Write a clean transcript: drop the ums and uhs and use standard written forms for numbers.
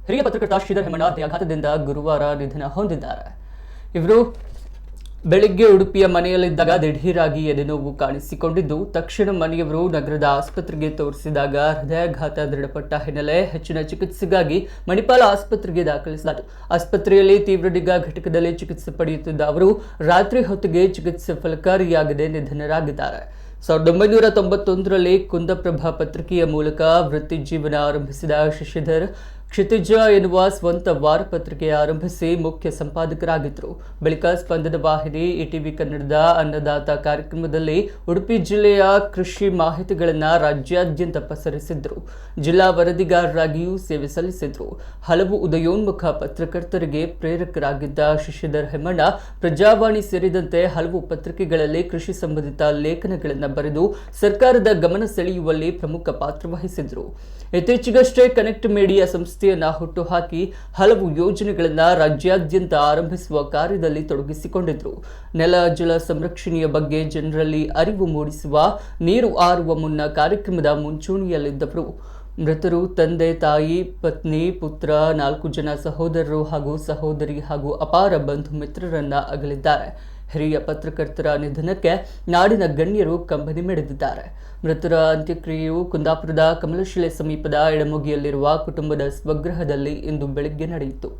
ಹಿರಿಯ ಪತ್ರಕರ್ತ ಶ್ರೀಧರ್ ಹೆಮ್ಮಣ್ಣ ಹೃದಯಾಘಾತದಿಂದ ಗುರುವಾರ ನಿಧನ ಹೊಂದಿದ್ದಾರೆ. ಇವರು ಬೆಳಿಗ್ಗೆ ಉಡುಪಿಯ ಮನೆಯಲ್ಲಿದ್ದಾಗ ದಿಢೀರಾಗಿ ಎದೆನೋವು ಕಾಣಿಸಿಕೊಂಡಿದ್ದು, ತಕ್ಷಣ ಮನೆಯವರು ನಗರದ ಆಸ್ಪತ್ರೆಗೆ ತೋರಿಸಿದಾಗ ಹೃದಯಾಘಾತ ದೃಢಪಟ್ಟ ಹಿನ್ನೆಲೆ ಹೆಚ್ಚಿನ ಚಿಕಿತ್ಸೆಗಾಗಿ ಮಣಿಪಾಲ ಆಸ್ಪತ್ರೆಗೆ ದಾಖಲಿಸಲಾಯಿತು. ಆಸ್ಪತ್ರೆಯಲ್ಲಿ ತೀವ್ರ ನಿಗಾ ಘಟಕದಲ್ಲಿ ಚಿಕಿತ್ಸೆ ಪಡೆಯುತ್ತಿದ್ದ ಅವರು ರಾತ್ರಿ ಹೊತ್ತಿಗೆ ಚಿಕಿತ್ಸೆ ಫಲಕಾರಿಯಾಗದೆ ನಿಧನರಾಗಿದ್ದಾರೆ. 1991ರಲ್ಲಿ ಕುಂದಪ್ರಭಾ ಪತ್ರಿಕೆಯ ಮೂಲಕ ವೃತ್ತಿ ಜೀವನ ಆರಂಭಿಸಿದ ಶಶಿಧರ್ ಕ್ಷಿತಿಜ ಎನ್ನುವ ಸ್ವಂತ ವಾರಪತ್ರಿಕೆ ಆರಂಭಿಸಿ ಮುಖ್ಯ ಸಂಪಾದಕರಾಗಿದ್ದರು. ಬಳಿಕ ಸ್ಪಂದನ ವಾಹಿನಿ, ಇಟಿವಿ ಕನ್ನಡದ ಅನ್ನದಾತ ಕಾರ್ಯಕ್ರಮದಲ್ಲಿ ಉಡುಪಿ ಜಿಲ್ಲೆಯ ಕೃಷಿ ಮಾಹಿತಿಗಳನ್ನು ರಾಜ್ಯಾದ್ಯಂತ ಪಸರಿಸಿದ್ರು. ಜಿಲ್ಲಾ ವರದಿಗಾರರಾಗಿಯೂ ಸೇವೆ ಸಲ್ಲಿಸಿದ್ರು. ಹಲವು ಉದಯೋನ್ಮುಖ ಪತ್ರಕರ್ತರಿಗೆ ಪ್ರೇರಕರಾಗಿದ್ದ ಶಶಿಧರ್ ಹೆಮ್ಮಣ್ಣ ಪ್ರಜಾವಾಣಿ ಸೇರಿದಂತೆ ಹಲವು ಪತ್ರಿಕೆಗಳಲ್ಲಿ ಕೃಷಿ ಸಂಬಂಧಿತ ಲೇಖನಗಳನ್ನು ಬರೆದು ಸರ್ಕಾರದ ಗಮನ ಸೆಳೆಯುವಲ್ಲಿ ಪ್ರಮುಖ ಪಾತ್ರ ವಹಿಸಿದ್ರು. ಇತ್ತೀಚೆಗಷ್ಟೇ ಕನೆಕ್ಟ್ ಮೀಡಿಯಾ ಸಂಸ್ಥೆಯನ್ನ ಹುಟ್ಟುಹಾಕಿ ಹಲವು ಯೋಜನೆಗಳನ್ನು ರಾಜ್ಯಾದ್ಯಂತ ಆರಂಭಿಸುವ ಕಾರ್ಯದಲ್ಲಿ ತೊಡಗಿಸಿಕೊಂಡಿದ್ರು. ನೆಲ ಜಲ ಸಂರಕ್ಷಣೆಯ ಬಗ್ಗೆ ಜನರಲ್ಲಿ ಅರಿವು ಮೂಡಿಸುವ ನೀರು ಆರುವ ಮುನ್ನ ಕಾರ್ಯಕ್ರಮದ ಮುಂಚೂಣಿಯಲ್ಲಿದ್ದವರು. ಮೃತರು ತಂದೆ, ತಾಯಿ, ಪತ್ನಿ, ಪುತ್ರ, 4 ಜನ ಸಹೋದರರು ಹಾಗೂ ಸಹೋದರಿ ಹಾಗೂ ಅಪಾರ ಬಂಧು ಮಿತ್ರರನ್ನ ಅಗಲಿದ್ದಾರೆ. ಹಿರಿಯ ಪತ್ರಕರ್ತರ ನಿಧನಕ್ಕೆ ನಾಡಿನ ಗಣ್ಯರು ಕಂಬನಿ ಮಿಡಿದಿದ್ದಾರೆ. ಮೃತರ ಅಂತ್ಯಕ್ರಿಯೆಯು ಕುಂದಾಪುರದ ಕಮಲಶಿಲೆ ಸಮೀಪದ ಎಡಮುಗಿಯಲ್ಲಿರುವ ಕುಟುಂಬದ ಸ್ವಗೃಹದಲ್ಲಿ ಇಂದು ಬೆಳಗ್ಗೆ ನಡೆಯಿತು.